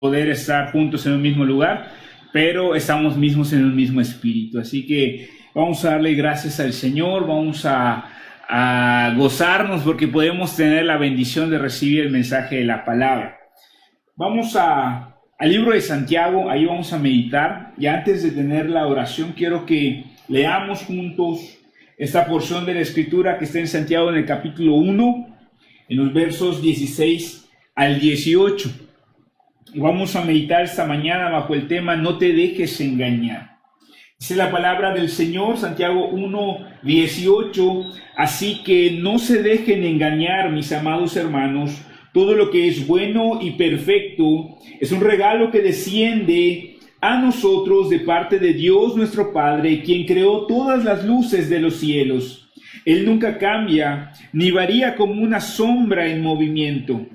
poder estar juntos en un mismo lugar, pero estamos mismos en un mismo espíritu. Así que vamos a darle gracias al Señor, vamos a gozarnos porque podemos tener la bendición de recibir el mensaje de la palabra. Vamos al libro de Santiago, ahí vamos a meditar. Y antes de tener la oración, quiero que leamos juntos esta porción de la Escritura que está en Santiago en el capítulo 1, en los versos 16 al 18. Y vamos a meditar esta mañana bajo el tema "No te dejes engañar". Dice la palabra del Señor, Santiago 1:18, así que no se dejen engañar, mis amados hermanos. Todo lo que es bueno y perfecto es un regalo que desciende a nosotros de parte de Dios nuestro Padre, quien creó todas las luces de los cielos. Él nunca cambia, ni varía como una sombra en movimiento.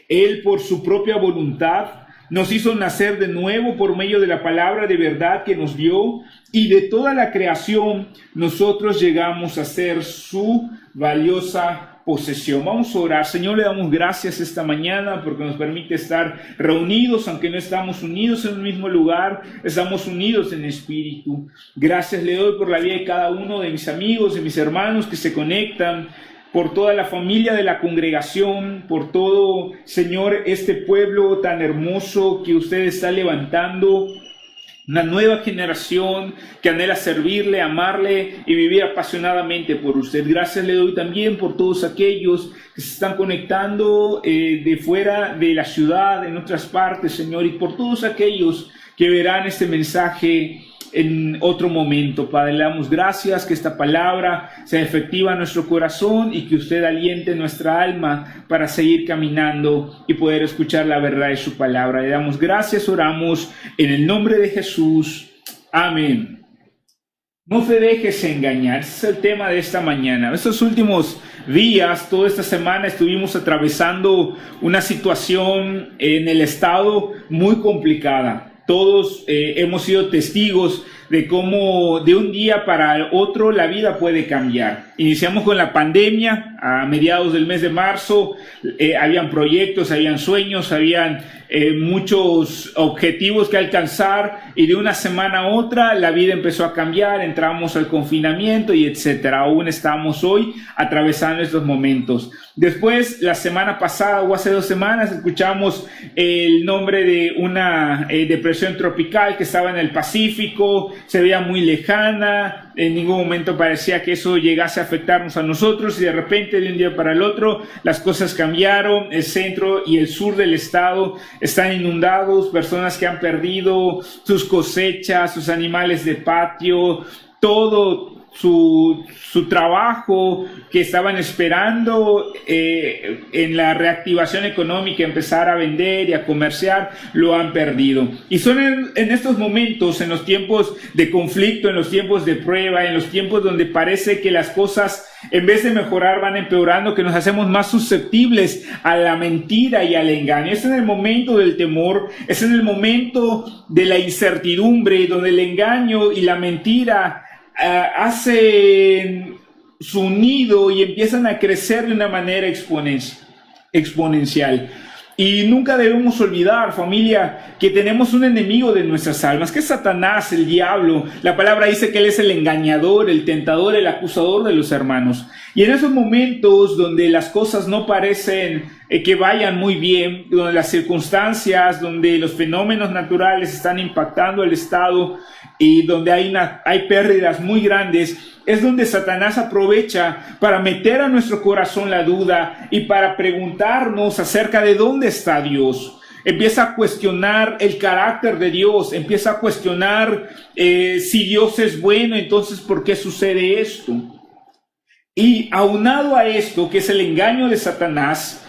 Él, por su propia voluntad, nos hizo nacer de nuevo por medio de la palabra de verdad que nos dio, y de toda la creación nosotros llegamos a ser su valiosa posesión. Vamos a orar. Señor, le damos gracias esta mañana porque nos permite estar reunidos, aunque no estamos unidos en el mismo lugar, estamos unidos en espíritu. Gracias le doy por la vida de cada uno de mis amigos, de mis hermanos que se conectan, por toda la familia de la congregación, por todo, Señor, este pueblo tan hermoso que usted está levantando, una nueva generación que anhela servirle, amarle y vivir apasionadamente por usted. Gracias le doy también por todos aquellos que se están conectando de fuera de la ciudad, en otras partes, Señor, y por todos aquellos que verán este mensaje en otro momento. Padre, le damos gracias que esta palabra sea efectiva en nuestro corazón y que usted aliente nuestra alma para seguir caminando y poder escuchar la verdad de su palabra. Le damos gracias, oramos en el nombre de Jesús. Amén. No te dejes engañar. Ese es el tema de esta mañana. Estos últimos días, toda esta semana, estuvimos atravesando una situación en el estado muy complicada. Todos hemos sido testigos de cómo de un día para otro la vida puede cambiar. Iniciamos con la pandemia a mediados del mes de marzo. Habían proyectos, habían sueños, habían muchos objetivos que alcanzar, y de una semana a otra la vida empezó a cambiar, entramos al confinamiento y etcétera. Aún estamos hoy atravesando estos momentos. Después, la semana pasada o hace 2 semanas, escuchamos el nombre de una depresión tropical que estaba en el Pacífico, se veía muy lejana, en ningún momento parecía que eso llegase a afectarnos a nosotros, y de repente, de un día para el otro, las cosas cambiaron. El centro y el sur del estado están inundados, personas que han perdido sus cosechas, sus animales de patio, todo su trabajo que estaban esperando en la reactivación económica, empezar a vender y a comerciar, lo han perdido. Y son en estos momentos, en los tiempos de conflicto, en los tiempos de prueba, en los tiempos donde parece que las cosas, en vez de mejorar, van empeorando, que nos hacemos más susceptibles a la mentira y al engaño. Es en el momento del temor, es en el momento de la incertidumbre, donde el engaño y la mentira hacen su nido y empiezan a crecer de una manera exponencial. Y nunca debemos olvidar, familia, que tenemos un enemigo de nuestras almas, que es Satanás, el diablo. La palabra dice que él es el engañador, el tentador, el acusador de los hermanos. Y en esos momentos donde las cosas no parecen que vayan muy bien, donde las circunstancias, donde los fenómenos naturales están impactando el estado y donde hay pérdidas muy grandes, es donde Satanás aprovecha para meter a nuestro corazón la duda y para preguntarnos acerca de dónde está Dios. Empieza a cuestionar el carácter de Dios, empieza a cuestionar si Dios es bueno, entonces ¿por qué sucede esto? Y aunado a esto, que es el engaño de Satanás,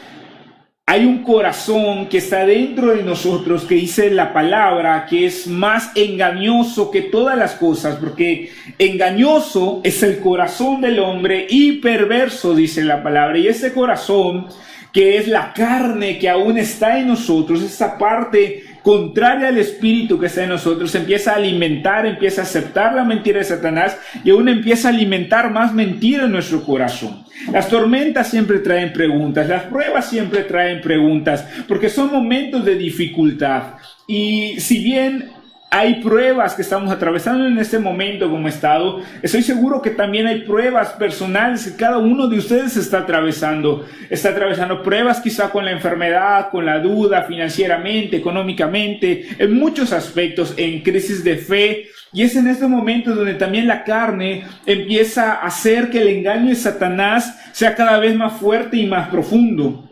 hay un corazón que está dentro de nosotros, que dice la palabra que es más engañoso que todas las cosas, porque engañoso es el corazón del hombre y perverso, dice la palabra. Y ese corazón, que es la carne que aún está en nosotros, esa parte contraria al espíritu que está en nosotros, empieza a alimentar, empieza a aceptar la mentira de Satanás y aún empieza a alimentar más mentira en nuestro corazón. Las tormentas siempre traen preguntas, las pruebas siempre traen preguntas, porque son momentos de dificultad. Y si bien hay pruebas que estamos atravesando en este momento como Estado, estoy seguro que también hay pruebas personales que cada uno de ustedes está atravesando. Está atravesando pruebas quizá con la enfermedad, con la duda, financieramente, económicamente, en muchos aspectos, en crisis de fe. Y es en este momento donde también la carne empieza a hacer que el engaño de Satanás sea cada vez más fuerte y más profundo.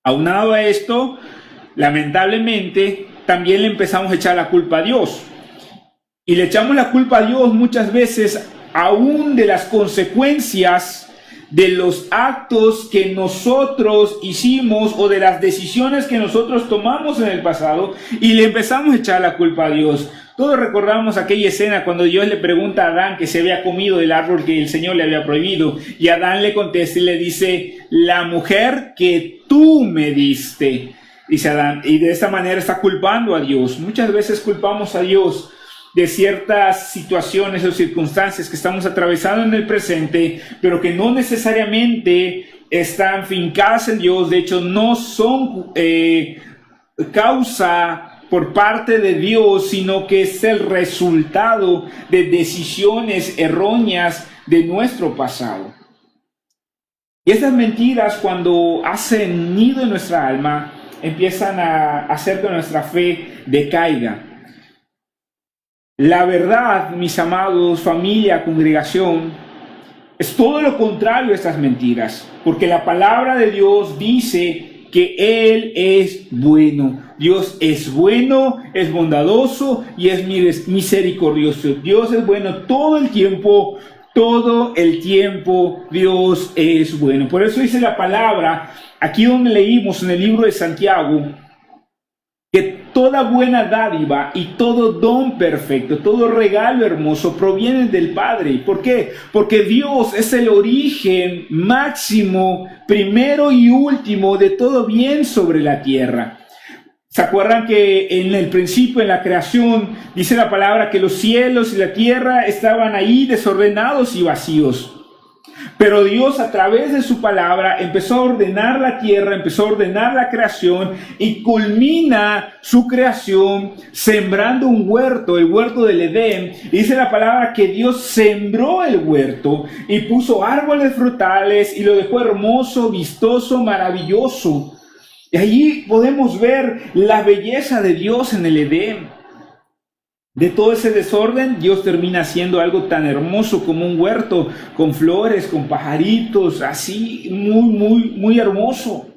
Aunado a esto, lamentablemente, también le empezamos a echar la culpa a Dios. Y le echamos la culpa a Dios muchas veces aún de las consecuencias de los actos que nosotros hicimos o de las decisiones que nosotros tomamos en el pasado, y le empezamos a echar la culpa a Dios. Todos recordamos aquella escena cuando Dios le pregunta a Adán que se había comido del árbol que el Señor le había prohibido, y Adán le contesta y le dice: la mujer que tú me diste. Dice Adán, y de esta manera está culpando a Dios. Muchas veces culpamos a Dios de ciertas situaciones o circunstancias que estamos atravesando en el presente, pero que no necesariamente están fincadas en Dios. De hecho, no son causa por parte de Dios, sino que es el resultado de decisiones erróneas de nuestro pasado. Y estas mentiras, cuando hacen nido en nuestra alma, empiezan a hacer que nuestra fe decaiga. La verdad, mis amados, familia, congregación, es todo lo contrario a estas mentiras, porque la palabra de Dios dice que Él es bueno. Dios es bueno, es bondadoso y es misericordioso. Dios es bueno todo el tiempo. Todo el tiempo Dios es bueno. Por eso dice la palabra, aquí donde leímos en el libro de Santiago, que toda buena dádiva y todo don perfecto, todo regalo hermoso proviene del Padre. ¿Por qué? Porque Dios es el origen máximo, primero y último de todo bien sobre la tierra. ¿Se acuerdan que en el principio, en la creación, dice la palabra que los cielos y la tierra estaban ahí desordenados y vacíos? Pero Dios, a través de su palabra, empezó a ordenar la tierra, empezó a ordenar la creación y culmina su creación sembrando un huerto, el huerto del Edén. Y dice la palabra que Dios sembró el huerto y puso árboles frutales y lo dejó hermoso, vistoso, maravilloso. Y allí podemos ver la belleza de Dios en el Edén. De todo ese desorden, Dios termina haciendo algo tan hermoso como un huerto, con flores, con pajaritos, así, muy hermoso.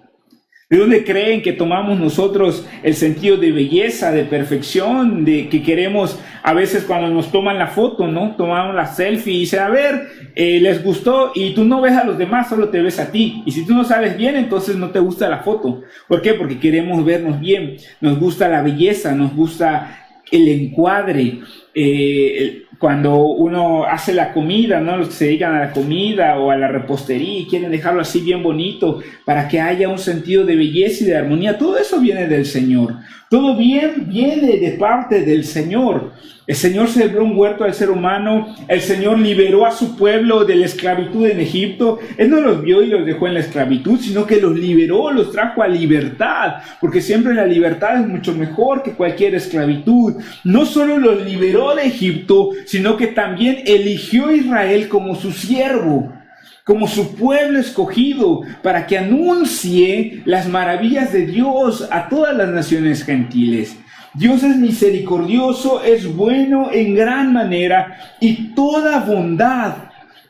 ¿De dónde creen que tomamos nosotros el sentido de belleza, de perfección, de que queremos a veces cuando nos toman la foto, ¿no? Tomamos la selfie y dicen, a ver, les gustó, y tú no ves a los demás, solo te ves a ti. Y si tú no sabes bien, entonces no te gusta la foto. ¿Por qué? Porque queremos vernos bien, nos gusta la belleza, nos gusta el encuadre. Cuando uno hace la comida, ¿no? Los que se dedican a la comida o a la repostería y quieren dejarlo así bien bonito para que haya un sentido de belleza y de armonía, todo eso viene del Señor. Todo bien viene de parte del Señor. El Señor sembró un huerto al ser humano. El Señor liberó a su pueblo de la esclavitud en Egipto. Él no los vio y los dejó en la esclavitud, sino que los liberó, los trajo a libertad, porque siempre la libertad es mucho mejor que cualquier esclavitud. No solo los liberó de Egipto, sino que también eligió a Israel como su siervo, como su pueblo escogido, para que anuncie las maravillas de Dios a todas las naciones gentiles. Dios es misericordioso, es bueno en gran manera, y toda bondad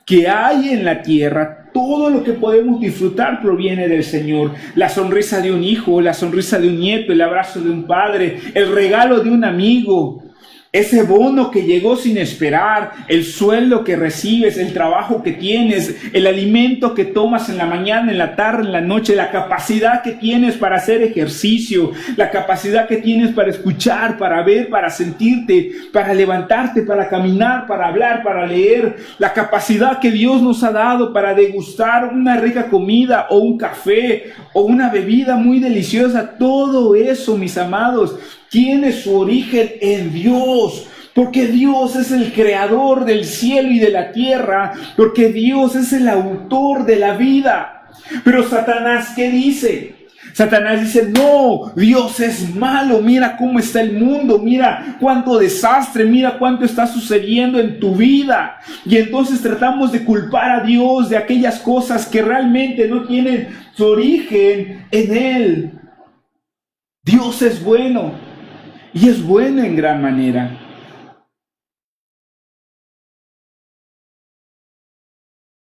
que hay en la tierra, todo lo que podemos disfrutar proviene del Señor. La sonrisa de un hijo, la sonrisa de un nieto, el abrazo de un padre, el regalo de un amigo, ese bono que llegó sin esperar, el sueldo que recibes, el trabajo que tienes, el alimento que tomas en la mañana, en la tarde, en la noche, la capacidad que tienes para hacer ejercicio, la capacidad que tienes para escuchar, para ver, para sentirte, para levantarte, para caminar, para hablar, para leer, la capacidad que Dios nos ha dado para degustar una rica comida o un café o una bebida muy deliciosa. Todo eso, mis amados, tiene su origen en Dios. Porque Dios es el creador del cielo y de la tierra. Porque Dios es el autor de la vida. Pero Satanás, ¿qué dice? Satanás dice, no, Dios es malo, mira cómo está el mundo, mira cuánto desastre, mira cuánto está sucediendo en tu vida. Y entonces tratamos de culpar a Dios de aquellas cosas que realmente no tienen su origen en Él. Dios es bueno, y es bueno en gran manera.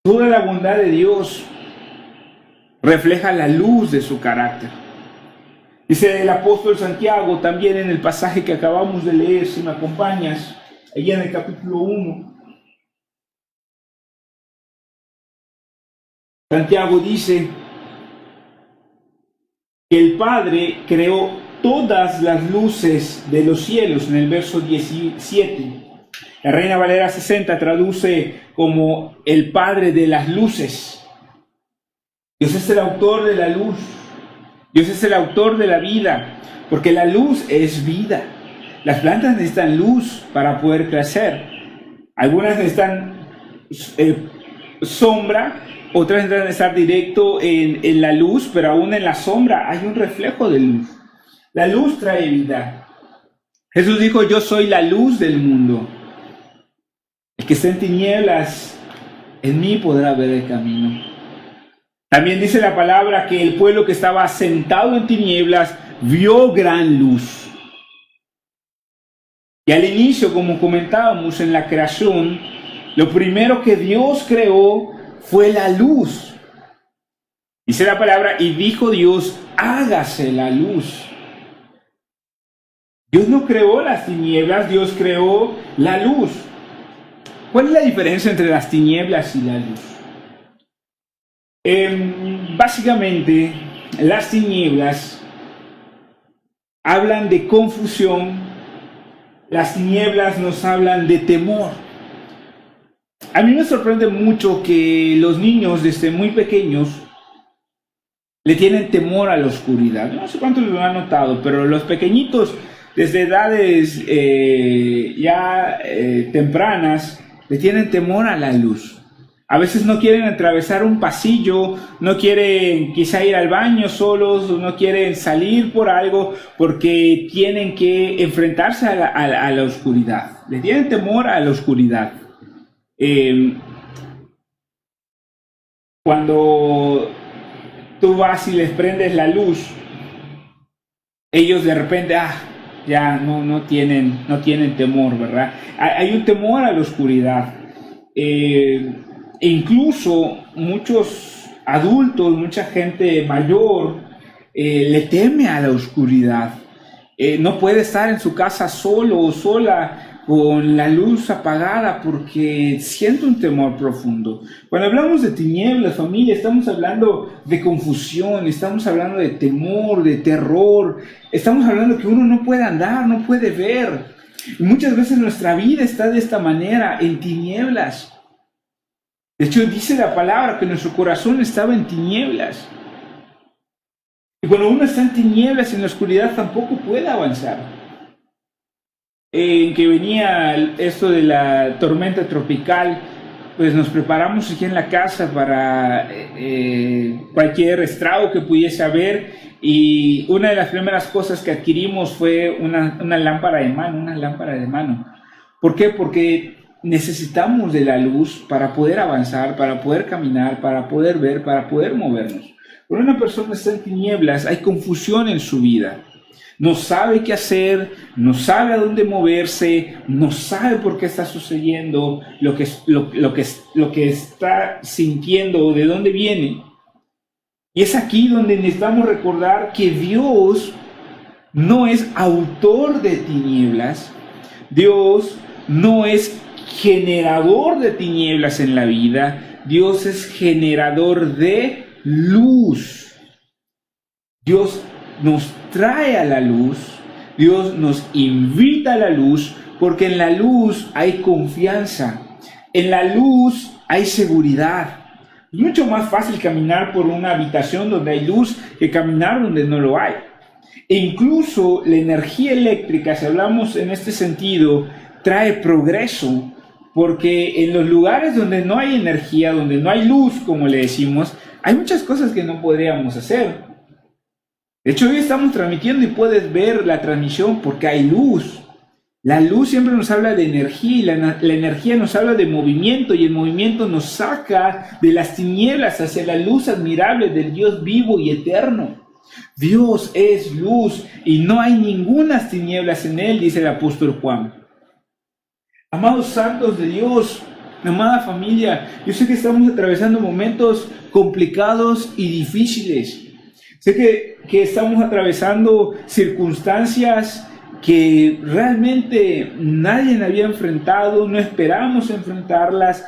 Toda la bondad de Dios refleja la luz de su carácter. Dice el apóstol Santiago también en el pasaje que acabamos de leer, si me acompañas, allí en el capítulo 1. Santiago dice que el Padre creó todas las luces de los cielos, en el verso 17. La Reina Valera 60 traduce como el Padre de las luces. Dios es el autor de la luz. Dios es el autor de la vida, porque la luz es vida. Las plantas necesitan luz para poder crecer. Algunas necesitan sombra, otras necesitan estar directo en la luz, pero aún en la sombra hay un reflejo de luz. La luz trae vida. Jesús dijo, yo soy la luz del mundo. El que esté en tinieblas, en mí podrá ver el camino. También dice la palabra que el pueblo que estaba sentado en tinieblas vio gran luz. Y al inicio, como comentábamos en la creación, lo primero que Dios creó fue la luz. Dice la palabra, y dijo Dios, hágase la luz. Dios no creó las tinieblas, Dios creó la luz. ¿Cuál es la diferencia entre las tinieblas y la luz? Básicamente, las tinieblas hablan de confusión, las tinieblas nos hablan de temor. A mí me sorprende mucho que los niños desde muy pequeños le tienen temor a la oscuridad. No sé cuántos lo han notado, pero los pequeñitos desde edades tempranas le tienen temor a la luz. A veces no quieren atravesar un pasillo, no quieren quizá ir al baño solos, no quieren salir por algo porque tienen que enfrentarse a la oscuridad. Le tienen temor a la oscuridad. Cuando tú vas y les prendes la luz, ellos de repente, ya no tienen temor, ¿verdad? Hay un temor a la oscuridad. E incluso muchos adultos, mucha gente mayor le teme a la oscuridad. No puede estar en su casa solo o sola con la luz apagada porque siente un temor profundo. Cuando hablamos de tinieblas, familia, estamos hablando de confusión, estamos hablando de temor, de terror, estamos hablando que uno no puede andar, no puede ver. Y muchas veces nuestra vida está de esta manera, en tinieblas. De hecho, dice la palabra que nuestro corazón estaba en tinieblas. Y cuando uno está en tinieblas, en la oscuridad, tampoco puede avanzar. En que venía esto de la tormenta tropical, pues nos preparamos aquí en la casa para cualquier estrago que pudiese haber. Y una de las primeras cosas que adquirimos fue una lámpara de mano. ¿Por qué? Porque necesitamos de la luz para poder avanzar, para poder caminar, para poder ver, para poder movernos. Cuando una persona está en tinieblas, hay confusión en su vida. No sabe qué hacer, no sabe a dónde moverse, no sabe por qué está sucediendo lo que está sintiendo o de dónde viene. Y es aquí donde necesitamos recordar que Dios no es autor de tinieblas, Dios no es generador de tinieblas en la vida, Dios es generador de luz. Dios nos trae a la luz, Dios nos invita a la luz, porque en la luz hay confianza, en la luz hay seguridad. Es mucho más fácil caminar por una habitación donde hay luz que caminar donde no lo hay. E incluso la energía eléctrica, si hablamos en este sentido, trae progreso, porque en los lugares donde no hay energía, donde no hay luz, como le decimos, hay muchas cosas que no podríamos hacer. De hecho, hoy estamos transmitiendo y puedes ver la transmisión porque hay luz. La luz siempre nos habla de energía y la energía nos habla de movimiento, y el movimiento nos saca de las tinieblas hacia la luz admirable del Dios vivo y eterno. Dios es luz y no hay ninguna tinieblas en él, dice el apóstol Juan. Amados santos de Dios, amada familia, yo sé que estamos atravesando momentos complicados y difíciles. Sé que estamos atravesando circunstancias que realmente nadie había enfrentado, no esperamos enfrentarlas,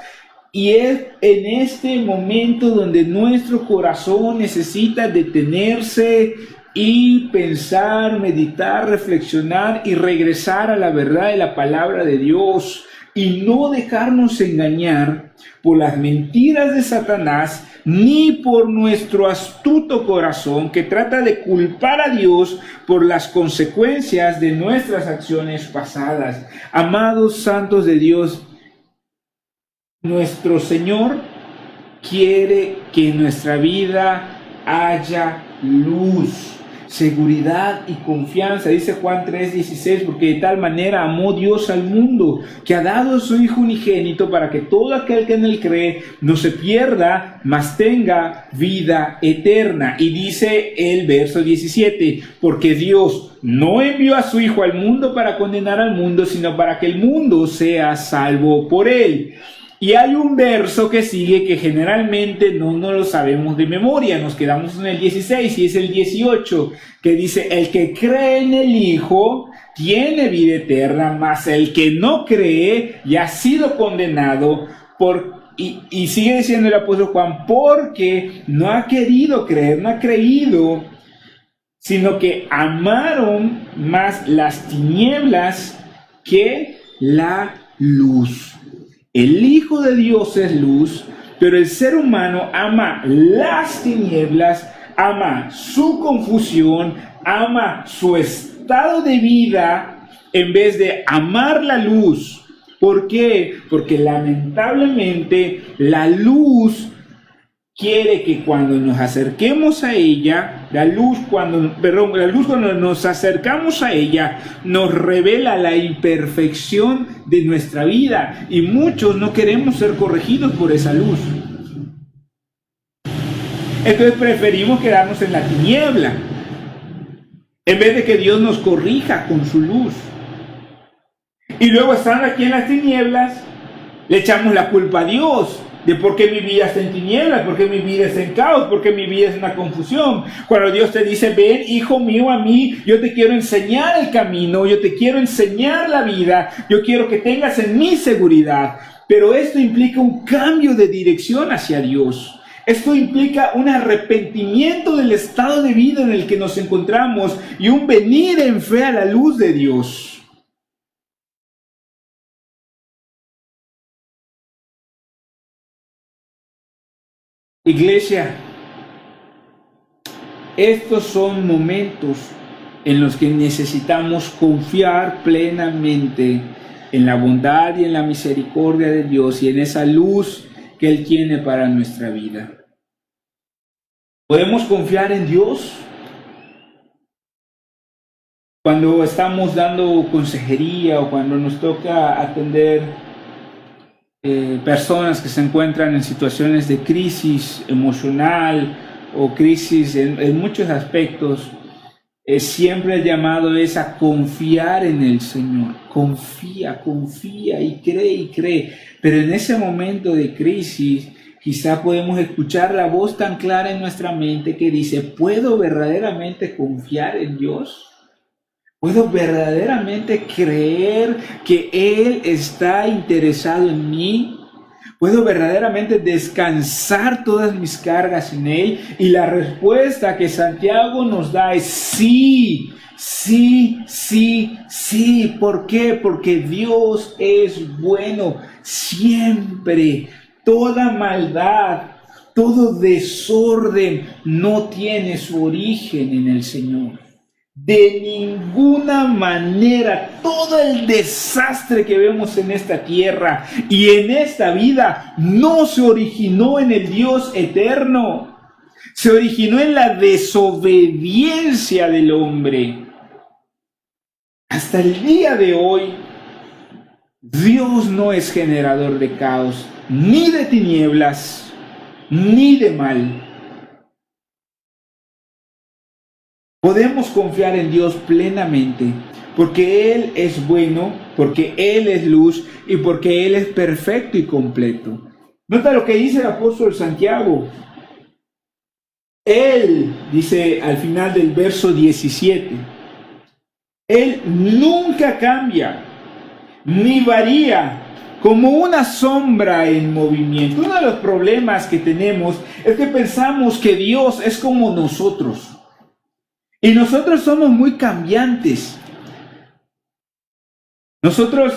y es en este momento donde nuestro corazón necesita detenerse y pensar, meditar, reflexionar y regresar a la verdad de la palabra de Dios, y no dejarnos engañar por las mentiras de Satanás, ni por nuestro astuto corazón que trata de culpar a Dios por las consecuencias de nuestras acciones pasadas. Amados santos de Dios, nuestro Señor quiere que en nuestra vida haya luz, seguridad y confianza. Dice Juan 3:16, porque de tal manera amó Dios al mundo, que ha dado a su Hijo unigénito, para que todo aquel que en él cree no se pierda, mas tenga vida eterna. Y dice el verso 17, porque Dios no envió a su Hijo al mundo para condenar al mundo, sino para que el mundo sea salvo por él. Y hay un verso que sigue que generalmente no lo sabemos de memoria, nos quedamos en el 16 y es el 18, que dice, el que cree en el Hijo tiene vida eterna, mas el que no cree ya ha sido condenado y sigue diciendo el apóstol Juan, porque no ha querido creer, no ha creído, sino que amaron más las tinieblas que la luz. El Hijo de Dios es luz, pero el ser humano ama las tinieblas, ama su confusión, ama su estado de vida en vez de amar la luz. ¿Por qué? Porque lamentablemente la luz quiere que cuando nos acerquemos a ella, la luz cuando nos acercamos a ella, nos revela la imperfección de nuestra vida, y muchos no queremos ser corregidos por esa luz. Entonces preferimos quedarnos en la tiniebla, en vez de que Dios nos corrija con su luz. Y luego, estando aquí en las tinieblas, le echamos la culpa a Dios de por qué mi vida está en tinieblas, por qué mi vida está en caos, por qué mi vida es una confusión. Cuando Dios te dice, ven, hijo mío, a mí, yo te quiero enseñar el camino, yo te quiero enseñar la vida, yo quiero que tengas en mí seguridad. Pero esto implica un cambio de dirección hacia Dios. Esto implica un arrepentimiento del estado de vida en el que nos encontramos y un venir en fe a la luz de Dios. Iglesia, estos son momentos en los que necesitamos confiar plenamente en la bondad y en la misericordia de Dios y en esa luz que Él tiene para nuestra vida. ¿Podemos confiar en Dios? Cuando estamos dando consejería o cuando nos toca atender personas que se encuentran en situaciones de crisis emocional o crisis en muchos aspectos, siempre el llamado es a confiar en el Señor. Confía y cree. Pero en ese momento de crisis, quizá podemos escuchar la voz tan clara en nuestra mente que dice, ¿puedo verdaderamente confiar en Dios? ¿Puedo verdaderamente creer que Él está interesado en mí? ¿Puedo verdaderamente descansar todas mis cargas en Él? Y la respuesta que Santiago nos da es sí. ¿Por qué? Porque Dios es bueno siempre. Toda maldad, todo desorden no tiene su origen en el Señor. De ninguna manera. Todo el desastre que vemos en esta tierra y en esta vida no se originó en el Dios eterno. Se originó en la desobediencia del hombre. Hasta el día de hoy, Dios no es generador de caos, ni de tinieblas, ni de mal. Podemos confiar en Dios plenamente, porque Él es bueno, porque Él es luz y porque Él es perfecto y completo. Nota lo que dice el apóstol Santiago. Él, dice al final del verso 17, Él nunca cambia, ni varía, como una sombra en movimiento. Uno de los problemas que tenemos es que pensamos que Dios es como nosotros. Y nosotros somos muy cambiantes. Nosotros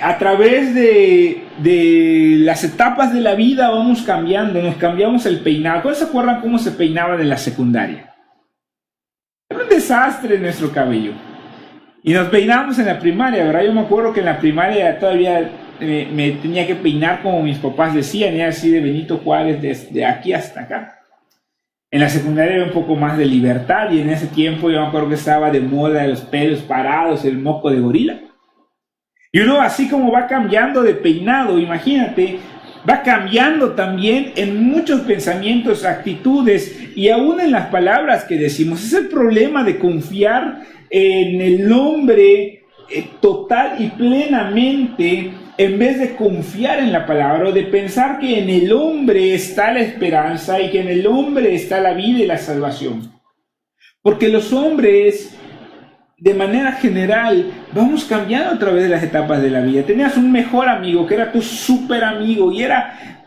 a través de las etapas de la vida vamos cambiando, nos cambiamos el peinado. ¿Cuáles se acuerdan cómo se peinaban en la secundaria? Era un desastre nuestro cabello. Y nos peinábamos en la primaria, ¿verdad? Yo me acuerdo que en la primaria todavía me tenía que peinar como mis papás decían, era así de Benito Juárez desde aquí hasta acá. En la secundaria había un poco más de libertad y en ese tiempo yo me acuerdo que estaba de moda los pelos parados, el moco de gorila. Y uno así como va cambiando de peinado, imagínate, va cambiando también en muchos pensamientos, actitudes y aún en las palabras que decimos. Es el problema de confiar en el hombre total y plenamente, en vez de confiar en la palabra o de pensar que en el hombre está la esperanza y que en el hombre está la vida y la salvación. Porque los hombres, de manera general, vamos cambiando a través de las etapas de la vida. Tenías un mejor amigo que era tu súper amigo y era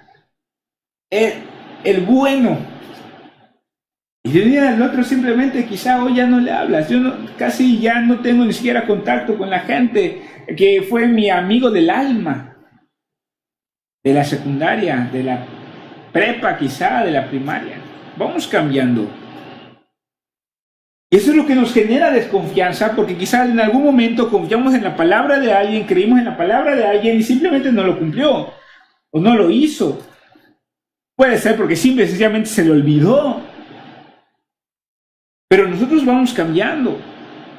el bueno. Y de un día al otro simplemente quizá hoy ya no le hablas. Yo casi ya no tengo ni siquiera contacto con la gente que fue mi amigo del alma, de la secundaria, de la prepa quizá, de la primaria. Vamos cambiando. Y eso es lo que nos genera desconfianza, porque quizás en algún momento confiamos en la palabra de alguien, creímos en la palabra de alguien y simplemente no lo cumplió o no lo hizo. Puede ser porque simple y sencillamente se le olvidó. Pero nosotros vamos cambiando.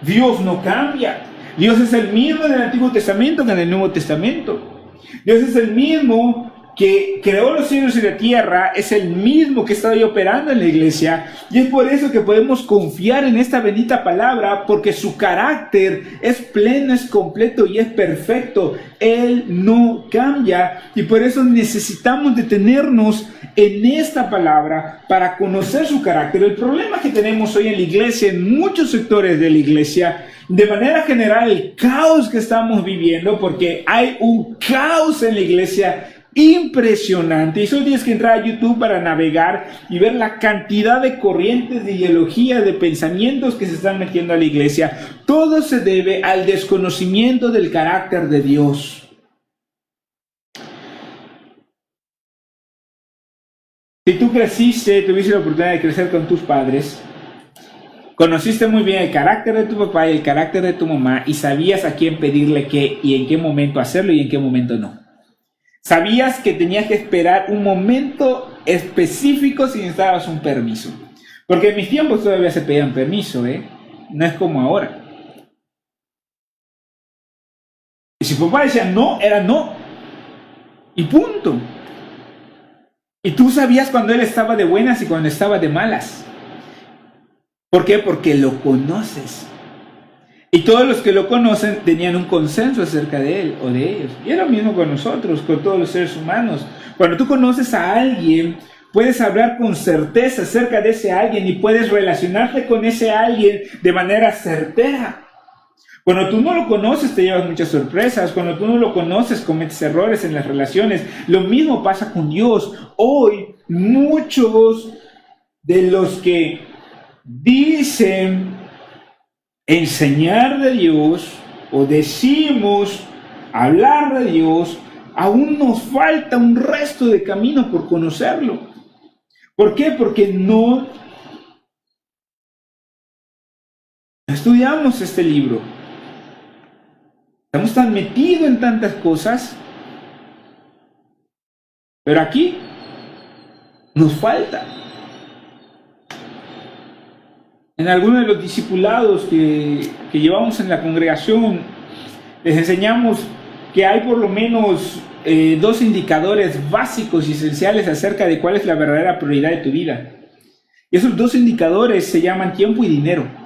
Dios no cambia. Dios es el mismo en el Antiguo Testamento que en el Nuevo Testamento. Dios es el mismo que creó los cielos y la tierra, es el mismo que está hoy operando en la iglesia, y es por eso que podemos confiar en esta bendita palabra, porque su carácter es pleno, es completo y es perfecto. Él no cambia, y por eso necesitamos detenernos en esta palabra para conocer su carácter. El problema que tenemos hoy en la iglesia, en muchos sectores de la iglesia, de manera general, el caos que estamos viviendo, porque hay un caos en la iglesia impresionante, y solo tienes que entrar a YouTube para navegar y ver la cantidad de corrientes de ideología, de pensamientos que se están metiendo a la iglesia. Todo se debe al desconocimiento del carácter de Dios. Si tú creciste, tuviste la oportunidad de crecer con tus padres, conociste muy bien el carácter de tu papá y el carácter de tu mamá, y sabías a quién pedirle qué y en qué momento hacerlo y en qué momento no. Sabías que tenías que esperar un momento específico si necesitabas un permiso. Porque en mis tiempos todavía se pedían permiso, no es como ahora. Y si papá decía no, era no. Y punto. Y tú sabías cuando él estaba de buenas y cuando estaba de malas. ¿Por qué? Porque lo conoces. Y todos los que lo conocen tenían un consenso acerca de él o de ellos. Y es lo mismo con nosotros, con todos los seres humanos. Cuando tú conoces a alguien, puedes hablar con certeza acerca de ese alguien y puedes relacionarte con ese alguien de manera certera. Cuando tú no lo conoces, te llevas muchas sorpresas. Cuando tú no lo conoces, cometes errores en las relaciones. Lo mismo pasa con Dios. Hoy, muchos de los que dicen enseñar de Dios o decimos hablar de Dios, aún nos falta un resto de camino por conocerlo. ¿Por qué? Porque no estudiamos este libro. Estamos tan metidos en tantas cosas, pero aquí nos falta. En algunos de los discipulados que llevamos en la congregación, les enseñamos que hay por lo menos 2 indicadores básicos y esenciales acerca de cuál es la verdadera prioridad de tu vida. Y esos 2 indicadores se llaman tiempo y dinero.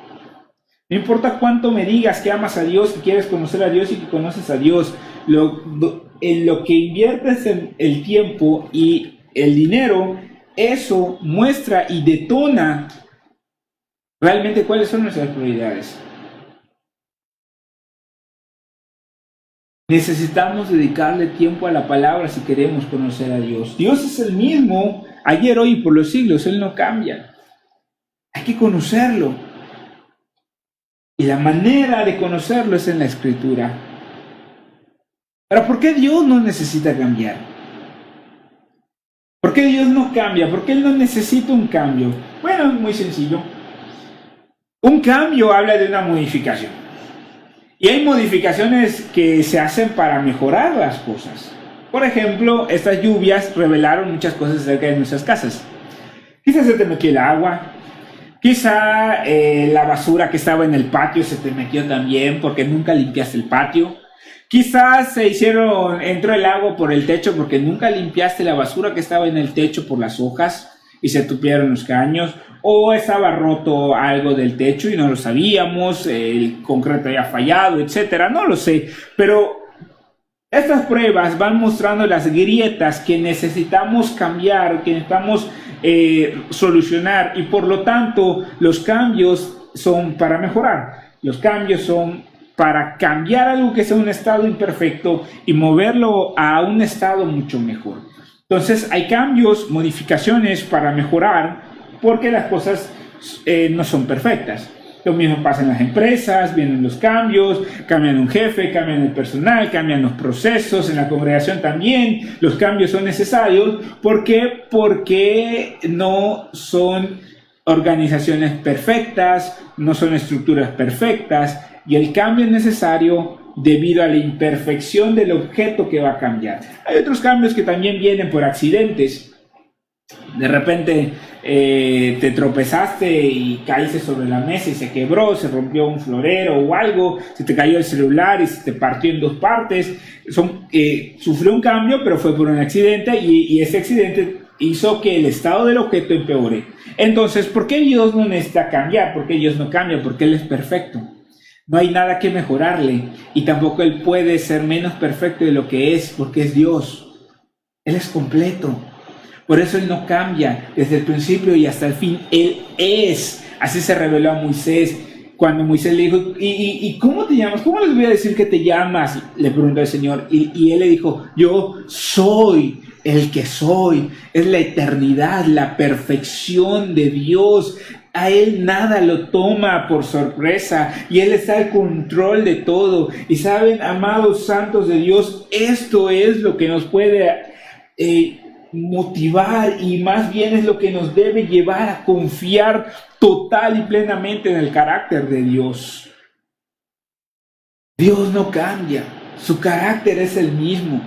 No importa cuánto me digas que amas a Dios, que quieres conocer a Dios y que conoces a Dios, en lo que inviertes en el tiempo y el dinero, eso muestra y detona realmente cuáles son nuestras prioridades. Necesitamos dedicarle tiempo a la palabra si queremos conocer a Dios. Dios es el mismo ayer, hoy y por los siglos. Él no cambia. Hay que conocerlo. Y la manera de conocerlo es en la Escritura. Ahora, ¿por qué Dios no necesita cambiar? ¿Por qué Dios no cambia? ¿Por qué Él no necesita un cambio? Bueno, es muy sencillo. Un cambio habla de una modificación. Y hay modificaciones que se hacen para mejorar las cosas. Por ejemplo, estas lluvias revelaron muchas cosas acerca de nuestras casas. Quizás se te metió el agua. Quizá la basura que estaba en el patio se te metió también porque nunca limpiaste el patio. Quizás entró el agua por el techo porque nunca limpiaste la basura que estaba en el techo por las hojas y se tupieron los caños. O estaba roto algo del techo y no lo sabíamos, el concreto había fallado, etcétera. No lo sé, pero estas pruebas van mostrando las grietas que necesitamos cambiar, que necesitamos solucionar, y por lo tanto los cambios son para mejorar. Los cambios son para cambiar algo que sea un estado imperfecto y moverlo a un estado mucho mejor. Entonces hay cambios, modificaciones para mejorar, porque las cosas no son perfectas. Lo mismo pasa en las empresas, vienen los cambios, cambian un jefe, cambian el personal, cambian los procesos, en la congregación también. Los cambios son necesarios. ¿Por qué? Porque no son organizaciones perfectas, no son estructuras perfectas, y el cambio es necesario debido a la imperfección del objeto que va a cambiar. Hay otros cambios que también vienen por accidentes. De repente te tropezaste y caíste sobre la mesa y se quebró, se rompió un florero o algo, se te cayó el celular y se te partió en 2 partes. Sufrió un cambio, pero fue por un accidente, y ese accidente hizo que el estado del objeto empeore. Entonces, ¿por qué Dios no necesita cambiar? ¿Por qué Dios no cambia? Porque Él es perfecto. No hay nada que mejorarle, y tampoco Él puede ser menos perfecto de lo que es, porque es Dios. Él es completo. Por eso Él no cambia desde el principio y hasta el fin. Él es. Así se reveló a Moisés. Cuando Moisés le dijo, ¿y cómo te llamas? ¿Cómo les voy a decir que te llamas? Le preguntó el Señor. Y Él le dijo, yo soy el que soy. Es la eternidad, la perfección de Dios. A Él nada lo toma por sorpresa, y Él está al control de todo. Y saben, amados santos de Dios, esto es lo que nos puede motivar, y más bien es lo que nos debe llevar a confiar total y plenamente en el carácter de Dios. Dios no cambia, su carácter es el mismo.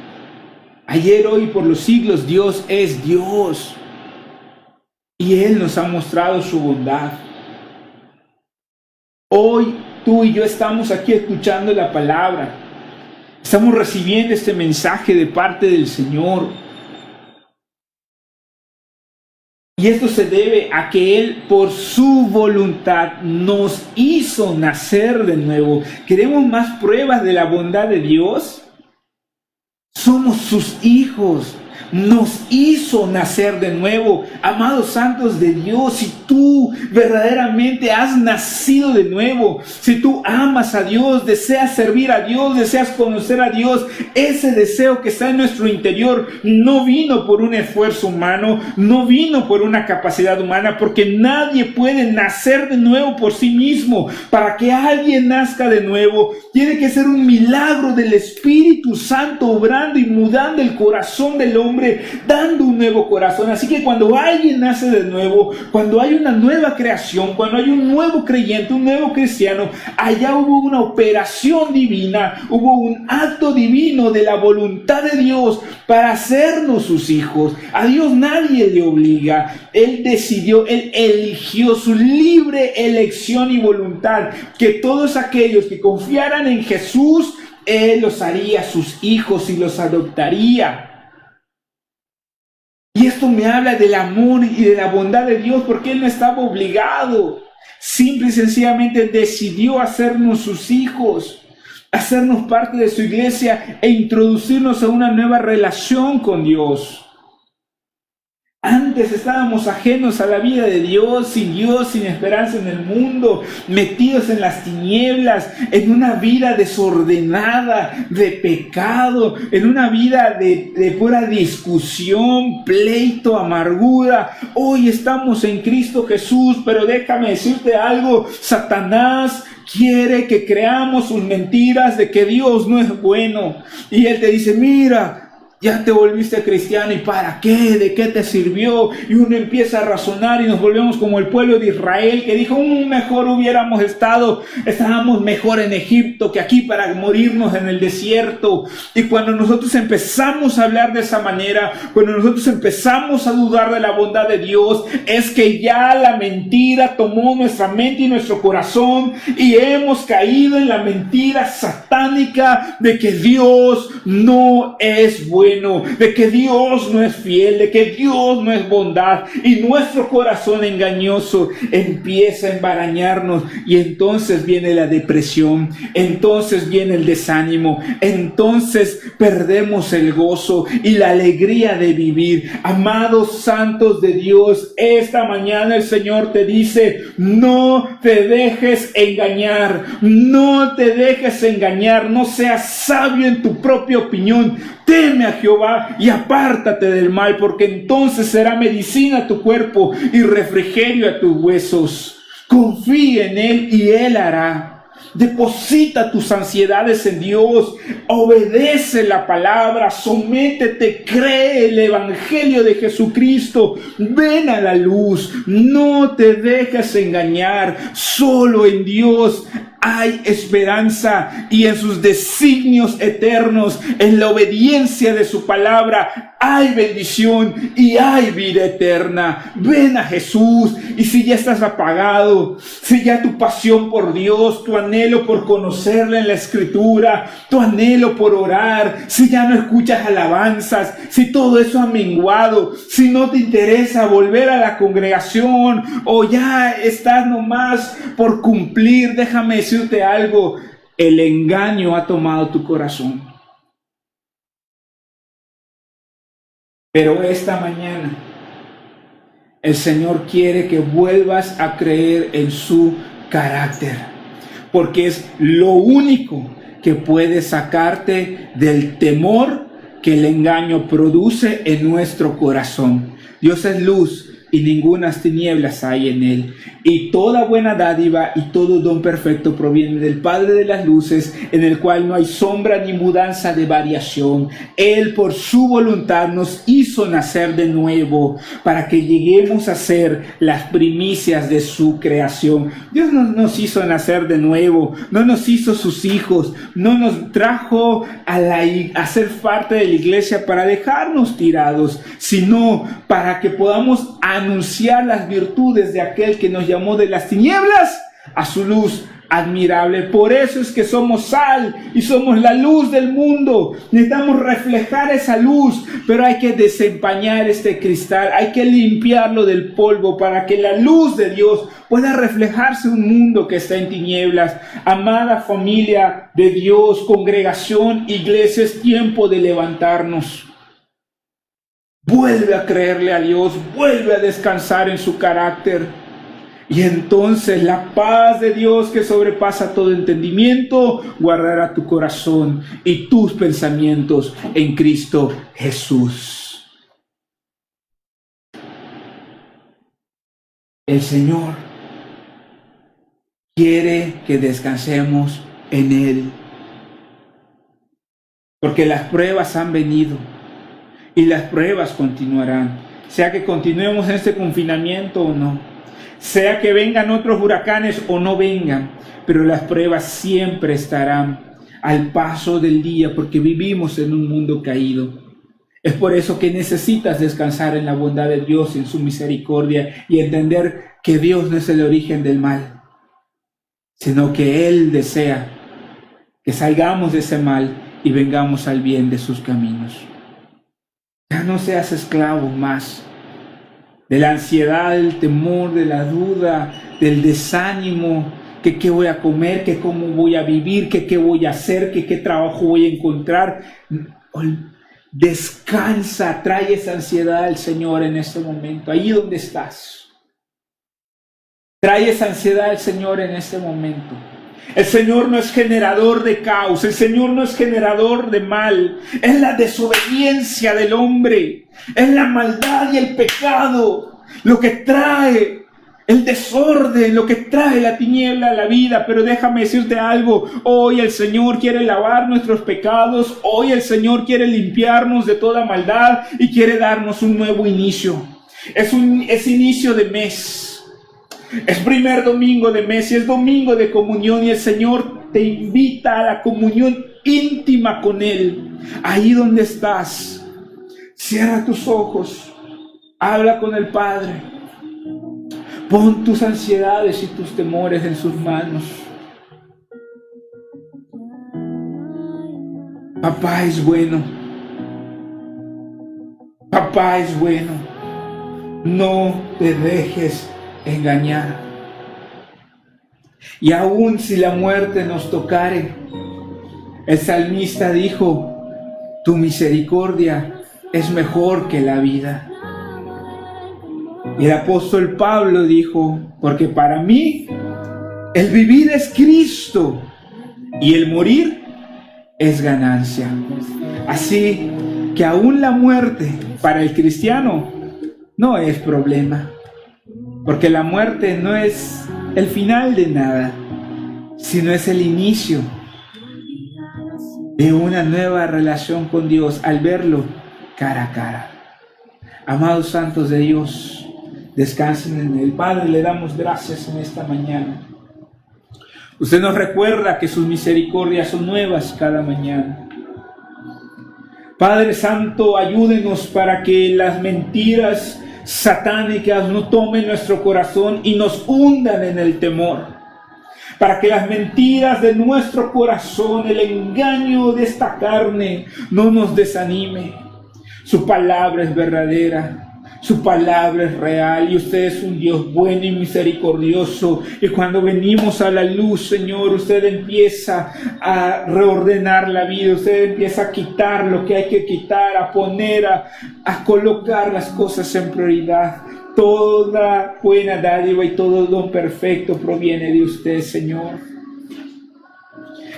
Ayer, hoy y por los siglos, Dios es Dios. Y Él nos ha mostrado su bondad. Hoy tú y yo estamos aquí escuchando la palabra. Estamos recibiendo este mensaje de parte del Señor. Y esto se debe a que Él, por su voluntad, nos hizo nacer de nuevo. ¿Queremos más pruebas de la bondad de Dios? Somos sus hijos. Nos hizo nacer de nuevo. Amados santos de Dios, si tú verdaderamente has nacido de nuevo, si tú amas a Dios, deseas servir a Dios, deseas conocer a Dios, ese deseo que está en nuestro interior no vino por un esfuerzo humano, no vino por una capacidad humana, porque nadie puede nacer de nuevo por sí mismo. Para que alguien nazca de nuevo, tiene que ser un milagro del Espíritu Santo obrando y mudando el corazón del hombre nombre, dando un nuevo corazón. Así que cuando alguien nace de nuevo, cuando hay una nueva creación, cuando hay un nuevo creyente, un nuevo cristiano, allá hubo una operación divina, hubo un acto divino de la voluntad de Dios para hacernos sus hijos. A Dios nadie le obliga. Él decidió, Él eligió, su libre elección y voluntad, que todos aquellos que confiaran en Jesús, Él los haría sus hijos y los adoptaría. Y esto me habla del amor y de la bondad de Dios, porque Él no estaba obligado. Simple y sencillamente decidió hacernos sus hijos, hacernos parte de su iglesia e introducirnos a una nueva relación con Dios. Antes estábamos ajenos a la vida de Dios, sin esperanza en el mundo, metidos en las tinieblas, en una vida desordenada, de pecado, en una vida de pura discusión, pleito, amargura. Hoy estamos en Cristo Jesús, pero déjame decirte algo, Satanás quiere que creamos sus mentiras de que Dios no es bueno. Y Él te dice, mira, ya te volviste cristiano, ¿y para qué? ¿De qué te sirvió? Y uno empieza a razonar y nos volvemos como el pueblo de Israel que dijo, mejor estábamos mejor en Egipto que aquí para morirnos en el desierto. Y cuando nosotros empezamos a hablar de esa manera, cuando nosotros empezamos a dudar de la bondad de Dios, es que ya la mentira tomó nuestra mente y nuestro corazón y hemos caído en la mentira satánica de que Dios no es bueno, de que Dios no es fiel, de que Dios no es bondad, y nuestro corazón engañoso empieza a embarañarnos, y entonces viene la depresión, entonces viene el desánimo, entonces perdemos el gozo y la alegría de vivir. Amados santos de Dios, esta mañana el Señor te dice, no te dejes engañar, no te dejes engañar, no seas sabio en tu propia opinión. Teme a Jehová y apártate del mal, porque entonces será medicina a tu cuerpo y refrigerio a tus huesos. Confía en Él y Él hará. Deposita tus ansiedades en Dios, obedece la palabra, sométete, cree el evangelio de Jesucristo, ven a la luz, no te dejes engañar, solo en Dios hay esperanza, y en sus designios eternos, en la obediencia de su palabra, hay bendición y hay vida eterna. Ven a Jesús, y si ya estás apagado, si ya tu pasión por Dios, tu anhelo por conocerle en la Escritura, tu anhelo por orar, si ya no escuchas alabanzas, si todo eso ha menguado, si no te interesa volver a la congregación, o ya estás nomás por cumplir, déjame decirte algo, el engaño ha tomado tu corazón. Pero esta mañana el Señor quiere que vuelvas a creer en su carácter, porque es lo único que puede sacarte del temor que el engaño produce en nuestro corazón. Dios es luz y ningunas tinieblas hay en Él. Y toda buena dádiva y todo don perfecto proviene del Padre de las luces, en el cual no hay sombra ni mudanza de variación. Él por su voluntad nos hizo nacer de nuevo, para que lleguemos a ser las primicias de su creación. Dios no nos hizo nacer de nuevo, no nos hizo sus hijos, no nos trajo a ser parte de la iglesia para dejarnos tirados, sino para que podamos anunciar las virtudes de aquel que nos llamó de las tinieblas a su luz admirable. Por eso es que somos sal y somos la luz del mundo. Necesitamos reflejar esa luz, pero hay que desempañar este cristal, hay que limpiarlo del polvo para que la luz de Dios pueda reflejarse en un mundo que está en tinieblas. Amada familia de Dios, congregación, iglesia, es tiempo de levantarnos. Vuelve a creerle a Dios, vuelve a descansar en su carácter. Y entonces la paz de Dios, que sobrepasa todo entendimiento, guardará tu corazón y tus pensamientos en Cristo Jesús. El Señor quiere que descansemos en Él, porque las pruebas han venido. y las pruebas continuarán. Sea que continuemos en este confinamiento o no, sea que vengan otros huracanes o no vengan, pero las pruebas siempre estarán al paso del día, porque vivimos en un mundo caído. Es por eso que necesitas descansar en la bondad de Dios, en su misericordia, y entender que Dios no es el origen del mal, sino que Él desea que salgamos de ese mal y vengamos al bien de sus caminos. Ya no seas esclavo más de la ansiedad, del temor, de la duda, del desánimo, que qué voy a comer, que cómo voy a vivir, que qué voy a hacer, que qué trabajo voy a encontrar. Descansa, trae esa ansiedad al Señor en este momento, ahí donde estás. Trae esa ansiedad al Señor en este momento. El Señor no es generador de caos, el Señor no es generador de mal. Es la desobediencia del hombre, es la maldad y el pecado lo que trae el desorden, lo que trae la tiniebla a la vida. Pero déjame decirte algo, hoy el Señor quiere lavar nuestros pecados, hoy el Señor quiere limpiarnos de toda maldad y quiere darnos un nuevo inicio. Es inicio de mes. Es primer domingo de mes y es domingo de comunión, y el Señor te invita a la comunión íntima con Él. Ahí donde estás, cierra tus ojos, habla con el Padre, pon tus ansiedades y tus temores en sus manos. Papá es bueno. Papá es bueno. No te dejes engañar. Y aun si la muerte nos tocare, el salmista dijo: tu misericordia es mejor que la vida. Y el apóstol Pablo dijo: porque para mí el vivir es Cristo y el morir es ganancia. Así que aún la muerte para el cristiano no es problema. Porque la muerte no es el final de nada, sino es el inicio de una nueva relación con Dios al verlo cara a cara. Amados santos de Dios, descansen en el Padre. Le damos gracias en esta mañana. Usted nos recuerda que sus misericordias son nuevas cada mañana. Padre Santo, ayúdenos para que las mentiras satánicas no tomen nuestro corazón y nos hundan en el temor, para que las mentiras de nuestro corazón, el engaño de esta carne, no nos desanime. Su palabra es verdadera, su palabra es real, y usted es un Dios bueno y misericordioso. Y cuando venimos a la luz, Señor, usted empieza a reordenar la vida, usted empieza a quitar lo que hay que quitar, a poner, a colocar las cosas en prioridad. Toda buena dádiva y todo don perfecto proviene de usted, Señor.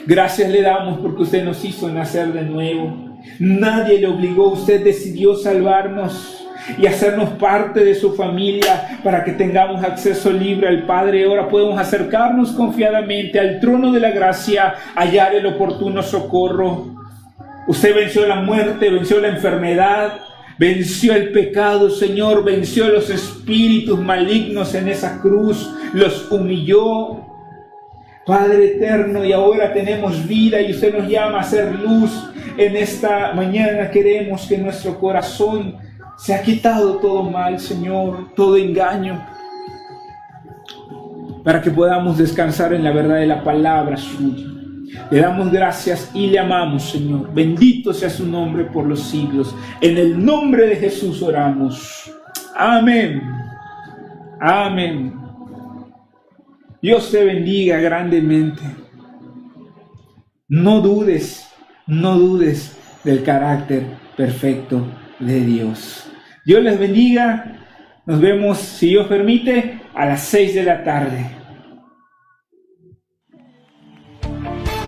Gracias le damos porque usted nos hizo nacer de nuevo. Nadie le obligó, usted decidió salvarnos y hacernos parte de su familia para que tengamos acceso libre al Padre. Ahora podemos acercarnos confiadamente al trono de la gracia, hallar el oportuno socorro. Usted venció la muerte, venció la enfermedad, venció el pecado, Señor, venció los espíritus malignos en esa cruz, los humilló, Padre eterno, y ahora tenemos vida y usted nos llama a ser luz. En esta mañana queremos que nuestro corazón se ha quitado todo mal, Señor, todo engaño, para que podamos descansar en la verdad de la palabra suya. Le damos gracias y le amamos, Señor. Bendito sea su nombre por los siglos. En el nombre de Jesús oramos. Amén. Amén. Dios te bendiga grandemente. No dudes del carácter perfecto de Dios. Dios les bendiga. Nos vemos, si Dios permite, a las 6 de la tarde.